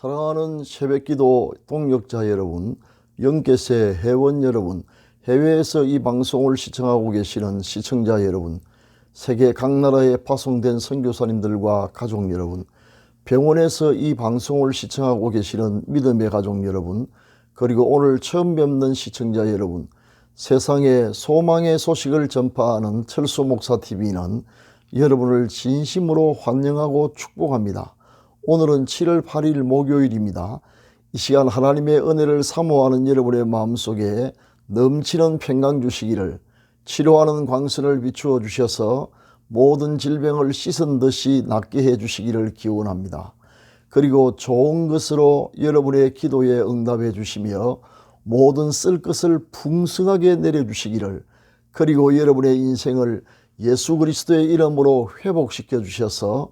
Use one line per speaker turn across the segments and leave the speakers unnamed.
사랑하는 새벽기도 동역자 여러분, 영계세 회원 여러분, 해외에서 이 방송을 시청하고 계시는 시청자 여러분, 세계 각 나라에 파송된 선교사님들과 가족 여러분, 병원에서 이 방송을 시청하고 계시는 믿음의 가족 여러분, 그리고 오늘 처음 뵙는 시청자 여러분, 세상에 소망의 소식을 전파하는 철수목사TV는 여러분을 진심으로 환영하고 축복합니다. 오늘은 7월 8일 목요일입니다. 이 시간 하나님의 은혜를 사모하는 여러분의 마음속에 넘치는 평강 주시기를, 치료하는 광선을 비추어 주셔서 모든 질병을 씻은 듯이 낫게 해 주시기를 기원합니다. 그리고 좋은 것으로 여러분의 기도에 응답해 주시며 모든 쓸 것을 풍성하게 내려주시기를, 그리고 여러분의 인생을 예수 그리스도의 이름으로 회복시켜 주셔서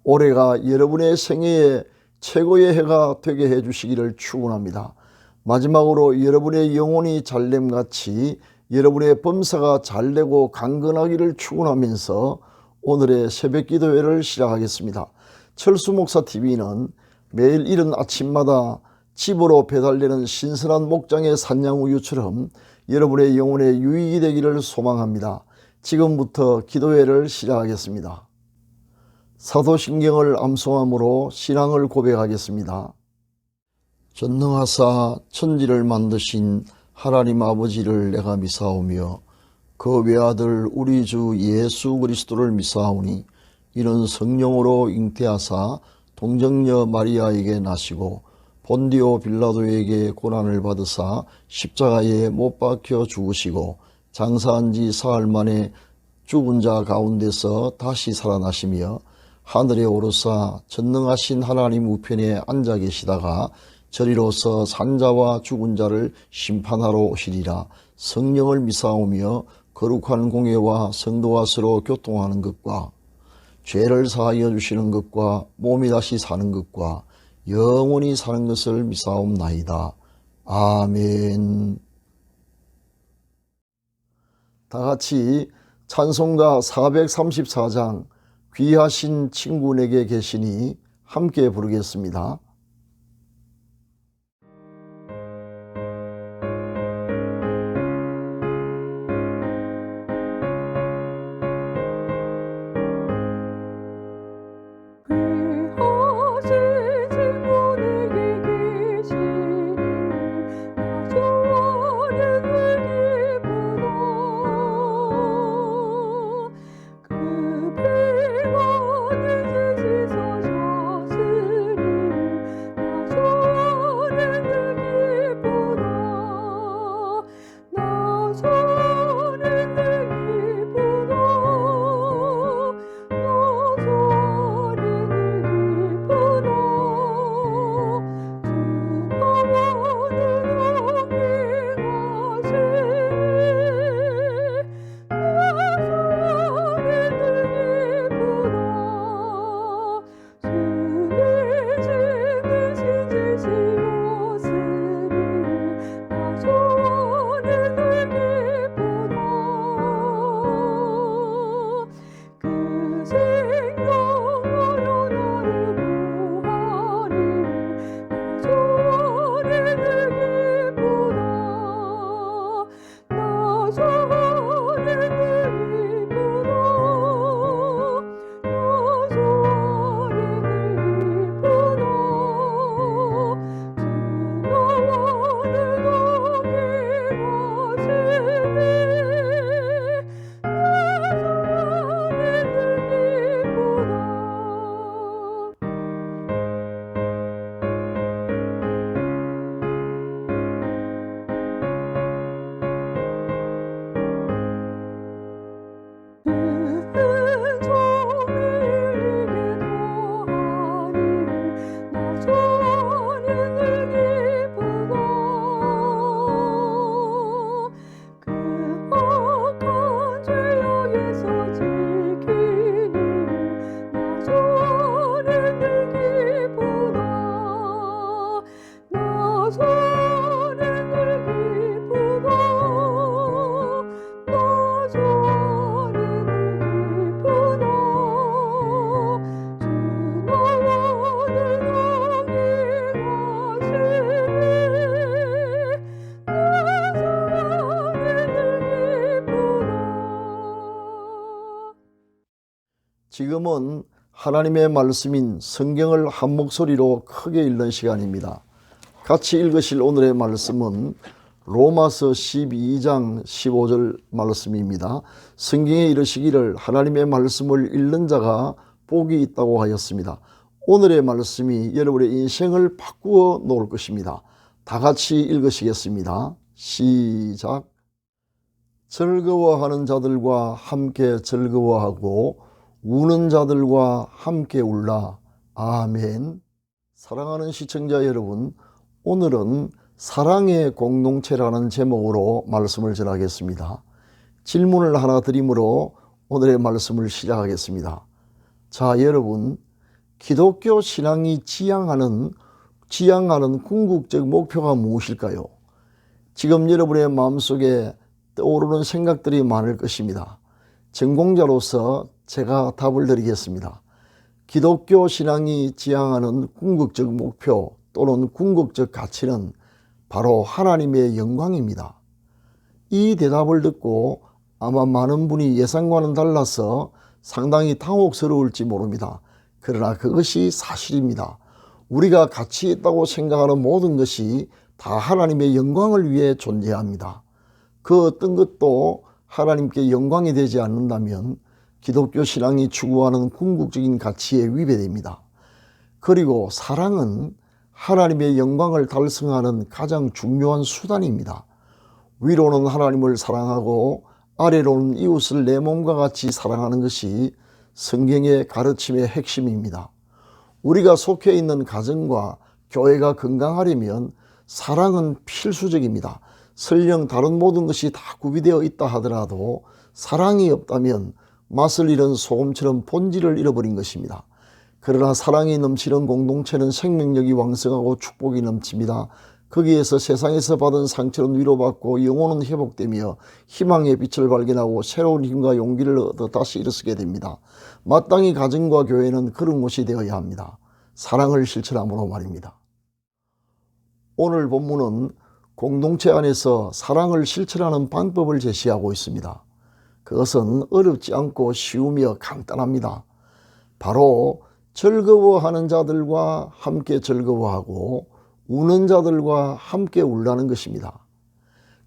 올해가 여러분의 생애의 최고의 해가 되게 해 주시기를 축원합니다. 마지막으로 여러분의 영혼이 잘됨같이 여러분의 범사가 잘되고 강건하기를 축원하면서 오늘의 새벽기도회를 시작하겠습니다. 철수목사TV는 매일 이른 아침마다 집으로 배달되는 신선한 목장의 산양우유처럼 여러분의 영혼의 유익이 되기를 소망합니다. 지금부터 기도회를 시작하겠습니다. 사도신경을 암송함으로 신앙을 고백하겠습니다. 전능하사 천지를 만드신 하나님 아버지를 내가 미사오며 그 외아들 우리 주 예수 그리스도를 미사오니 이는 성령으로 잉태하사 동정녀 마리아에게 나시고 본디오 빌라도에게 고난을 받으사 십자가에 못 박혀 죽으시고 장사한 지 사흘 만에 죽은 자 가운데서 다시 살아나시며 하늘에 오르사 전능하신 하나님 우편에 앉아 계시다가 저리로서 산자와 죽은 자를 심판하러 오시리라. 성령을 미사오며 거룩한 공예와 성도와 서로 교통하는 것과 죄를 사하여 주시는 것과 몸이 다시 사는 것과 영원히 사는 것을 미사옵나이다. 아멘. 다같이 찬송가 434장 귀하신 친구 내게 계시니 함께 부르겠습니다. 지금은 하나님의 말씀인 성경을 한 목소리로 크게 읽는 시간입니다. 같이 읽으실 오늘의 말씀은 로마서 12장 15절 말씀입니다. 성경에 이르시기를 하나님의 말씀을 읽는 자가 복이 있다고 하였습니다. 오늘의 말씀이 여러분의 인생을 바꾸어 놓을 것입니다. 다 같이 읽으시겠습니다. 시작. 즐거워하는 자들과 함께 즐거워하고 우는 자들과 함께 울라. 아멘. 사랑하는 시청자 여러분, 오늘은 사랑의 공동체라는 제목으로 말씀을 전하겠습니다. 질문을 하나 드리므로 오늘의 말씀을 시작하겠습니다. 자, 여러분, 기독교 신앙이 지향하는 궁극적 목표가 무엇일까요? 지금 여러분의 마음속에 떠오르는 생각들이 많을 것입니다. 전공자로서 제가 답을 드리겠습니다. 기독교 신앙이 지향하는 궁극적 목표 또는 궁극적 가치는 바로 하나님의 영광입니다. 이 대답을 듣고 아마 많은 분이 예상과는 달라서 상당히 당혹스러울지 모릅니다. 그러나 그것이 사실입니다. 우리가 가치 있다고 생각하는 모든 것이 다 하나님의 영광을 위해 존재합니다. 그 어떤 것도 하나님께 영광이 되지 않는다면 기독교 신앙이 추구하는 궁극적인 가치에 위배됩니다. 그리고 사랑은 하나님의 영광을 달성하는 가장 중요한 수단입니다. 위로는 하나님을 사랑하고 아래로는 이웃을 내 몸과 같이 사랑하는 것이 성경의 가르침의 핵심입니다. 우리가 속해 있는 가정과 교회가 건강하려면 사랑은 필수적입니다. 설령 다른 모든 것이 다 구비되어 있다 하더라도 사랑이 없다면 맛을 잃은 소금처럼 본질을 잃어버린 것입니다. 그러나 사랑이 넘치는 공동체는 생명력이 왕성하고 축복이 넘칩니다. 거기에서 세상에서 받은 상처는 위로받고 영혼은 회복되며 희망의 빛을 발견하고 새로운 힘과 용기를 얻어 다시 일어서게 됩니다. 마땅히 가정과 교회는 그런 곳이 되어야 합니다. 사랑을 실천함으로 말입니다. 오늘 본문은 공동체 안에서 사랑을 실천하는 방법을 제시하고 있습니다. 그것은 어렵지 않고 쉬우며 간단합니다. 바로 즐거워하는 자들과 함께 즐거워하고 우는 자들과 함께 울라는 것입니다.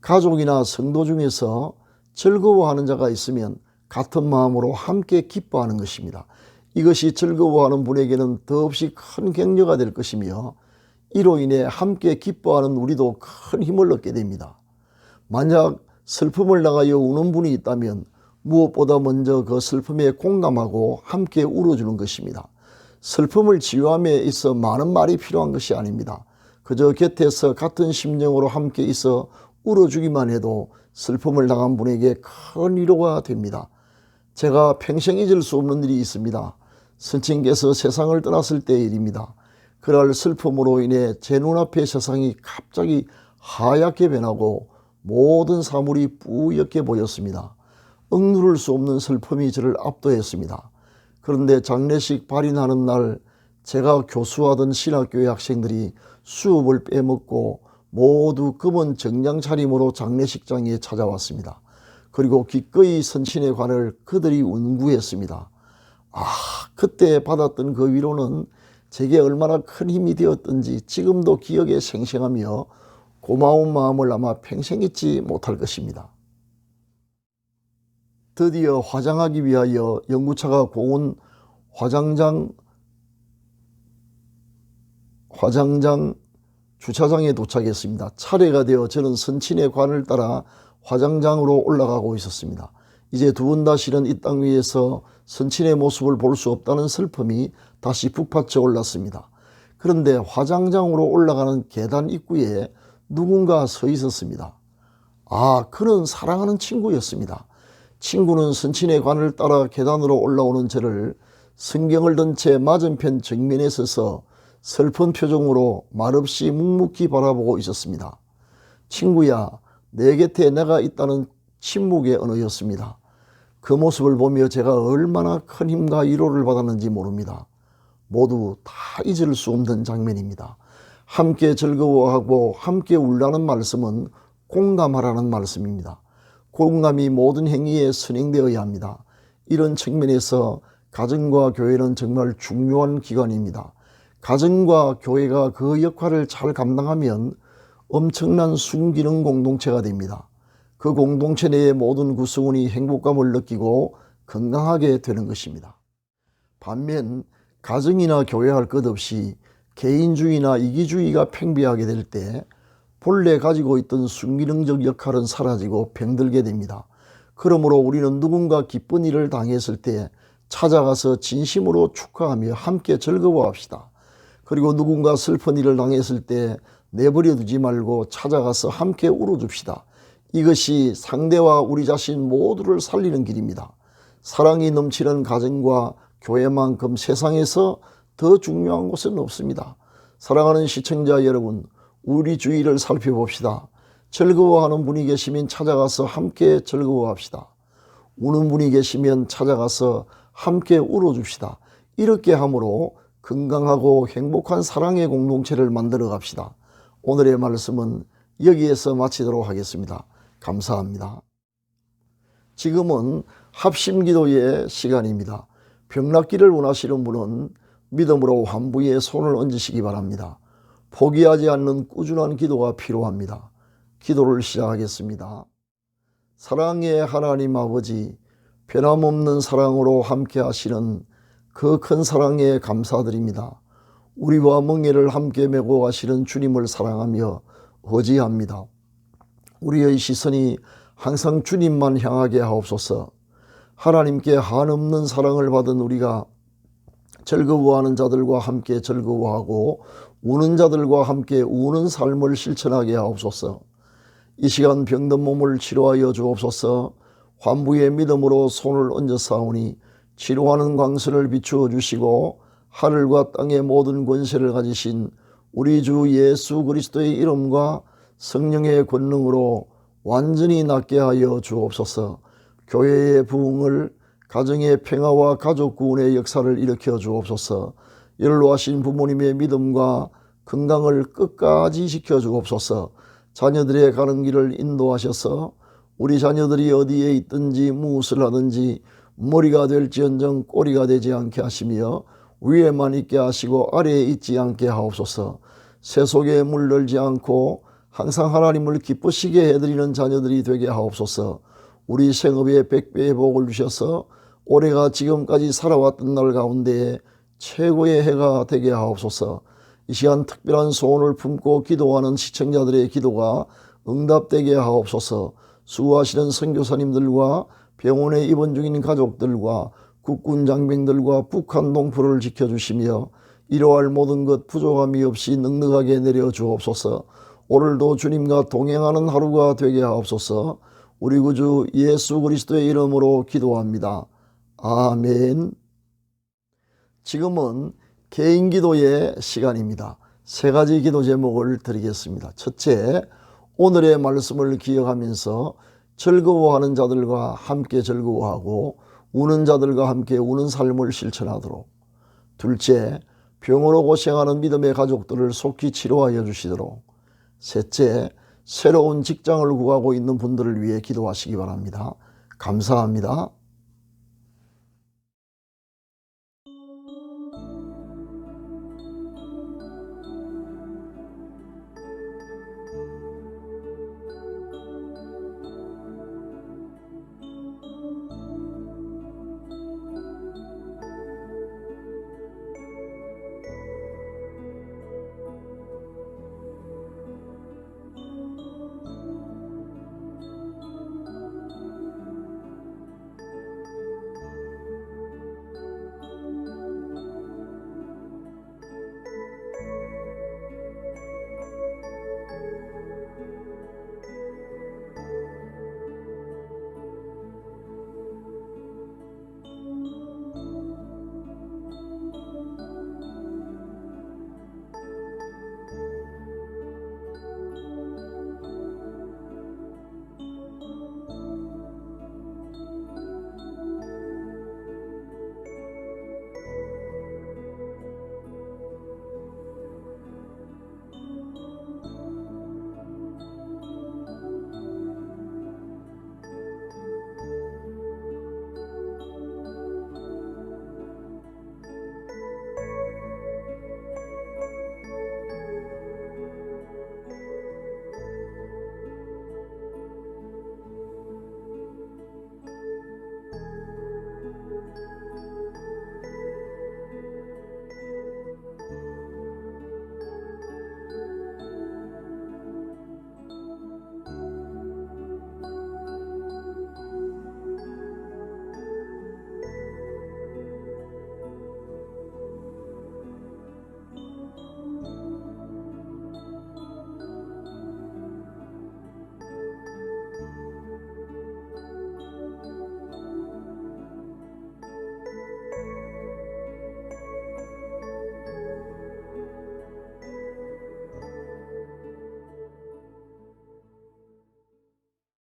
가족이나 성도 중에서 즐거워하는 자가 있으면 같은 마음으로 함께 기뻐하는 것입니다. 이것이 즐거워하는 분에게는 더없이 큰 격려가 될 것이며 이로 인해 함께 기뻐하는 우리도 큰 힘을 얻게 됩니다. 만약 슬픔을 당하여 우는 분이 있다면 무엇보다 먼저 그 슬픔에 공감하고 함께 울어주는 것입니다. 슬픔을 치유함에 있어 많은 말이 필요한 것이 아닙니다. 그저 곁에서 같은 심정으로 함께 있어 울어주기만 해도 슬픔을 당한 분에게 큰 위로가 됩니다. 제가 평생 잊을 수 없는 일이 있습니다. 선친께서 세상을 떠났을 때의 일입니다. 그날 슬픔으로 인해 제 눈앞의 세상이 갑자기 하얗게 변하고 모든 사물이 뿌옇게 보였습니다. 억누를 수 없는 슬픔이 저를 압도했습니다. 그런데 장례식 발인하는 날 제가 교수하던 신학교의 학생들이 수업을 빼먹고 모두 검은 정장 차림으로 장례식장에 찾아왔습니다. 그리고 기꺼이 선친의 관을 그들이 운구했습니다. 그때 받았던 그 위로는 제게 얼마나 큰 힘이 되었던지 지금도 기억에 생생하며 고마운 마음을 아마 평생 잊지 못할 것입니다. 드디어 화장하기 위하여 연구차가 공원 화장장 주차장에 도착했습니다. 차례가 되어 저는 선친의 관을 따라 화장장으로 올라가고 있었습니다. 이제 두 번 다시는 이 땅 위에서 선친의 모습을 볼 수 없다는 슬픔이 다시 북받쳐 올랐습니다. 그런데 화장장으로 올라가는 계단 입구에 누군가 서 있었습니다. 그는 사랑하는 친구였습니다. 친구는 선친의 관을 따라 계단으로 올라오는 저를 성경을 든 채 맞은편 정면에 서서 슬픈 표정으로 말없이 묵묵히 바라보고 있었습니다. 친구야, 내 곁에 내가 있다는 침묵의 언어였습니다. 그 모습을 보며 제가 얼마나 큰 힘과 위로를 받았는지 모릅니다. 모두 다 잊을 수 없는 장면입니다. 함께 즐거워하고 함께 울라는 말씀은 공감하라는 말씀입니다. 공감이 모든 행위에 선행되어야 합니다. 이런 측면에서 가정과 교회는 정말 중요한 기관입니다. 가정과 교회가 그 역할을 잘 감당하면 엄청난 순기능 공동체가 됩니다. 그 공동체 내의 모든 구성원이 행복감을 느끼고 건강하게 되는 것입니다. 반면 가정이나 교회 할 것 없이 개인주의나 이기주의가 팽배하게 될 때 본래 가지고 있던 순기능적 역할은 사라지고 병들게 됩니다. 그러므로 우리는 누군가 기쁜 일을 당했을 때 찾아가서 진심으로 축하하며 함께 즐거워합시다. 그리고 누군가 슬픈 일을 당했을 때 내버려 두지 말고 찾아가서 함께 울어줍시다. 이것이 상대와 우리 자신 모두를 살리는 길입니다. 사랑이 넘치는 가정과 교회만큼 세상에서 더 중요한 곳은 없습니다. 사랑하는 시청자 여러분, 우리 주위를 살펴봅시다. 즐거워하는 분이 계시면 찾아가서 함께 즐거워합시다. 우는 분이 계시면 찾아가서 함께 울어줍시다. 이렇게 함으로 건강하고 행복한 사랑의 공동체를 만들어 갑시다. 오늘의 말씀은 여기에서 마치도록 하겠습니다. 감사합니다. 지금은 합심기도의 시간입니다. 병낫기를 원하시는 분은 믿음으로 환부에 손을 얹으시기 바랍니다. 포기하지 않는 꾸준한 기도가 필요합니다. 기도를 시작하겠습니다. 사랑의 하나님 아버지, 변함없는 사랑으로 함께 하시는 그 큰 사랑에 감사드립니다. 우리와 멍에를 함께 메고 가시는 주님을 사랑하며 의지합니다. 우리의 시선이 항상 주님만 향하게 하옵소서. 하나님께 한없는 사랑을 받은 우리가 즐거워하는 자들과 함께 즐거워하고 우는 자들과 함께 우는 삶을 실천하게 하옵소서. 이 시간 병든 몸을 치료하여 주옵소서. 환부의 믿음으로 손을 얹어 사오니 치료하는 광선을 비추어 주시고 하늘과 땅의 모든 권세를 가지신 우리 주 예수 그리스도의 이름과 성령의 권능으로 완전히 낫게 하여 주옵소서. 교회의 부흥을, 가정의 평화와 가족 구원의 역사를 일으켜 주옵소서. 연로하신 부모님의 믿음과 건강을 끝까지 지켜 주옵소서. 자녀들의 가는 길을 인도하셔서 우리 자녀들이 어디에 있든지 무엇을 하든지 머리가 될지언정 꼬리가 되지 않게 하시며 위에만 있게 하시고 아래에 있지 않게 하옵소서. 세속에 물들지 않고 항상 하나님을 기쁘시게 해드리는 자녀들이 되게 하옵소서. 우리 생업에 백배의 복을 주셔서 올해가 지금까지 살아왔던 날 가운데 최고의 해가 되게 하옵소서. 이 시간 특별한 소원을 품고 기도하는 시청자들의 기도가 응답되게 하옵소서. 수고하시는 선교사님들과 병원에 입원 중인 가족들과 국군 장병들과 북한 동포를 지켜주시며 이루어할 모든 것 부족함이 없이 넉넉하게 내려주옵소서. 오늘도 주님과 동행하는 하루가 되게 하옵소서. 우리 구주 예수 그리스도의 이름으로 기도합니다. 아멘. 지금은 개인기도의 시간입니다. 세 가지 기도 제목을 드리겠습니다. 첫째, 오늘의 말씀을 기억하면서 즐거워하는 자들과 함께 즐거워하고 우는 자들과 함께 우는 삶을 실천하도록. 둘째, 병으로 고생하는 믿음의 가족들을 속히 치료하여 주시도록. 셋째, 새로운 직장을 구하고 있는 분들을 위해 기도하시기 바랍니다. 감사합니다.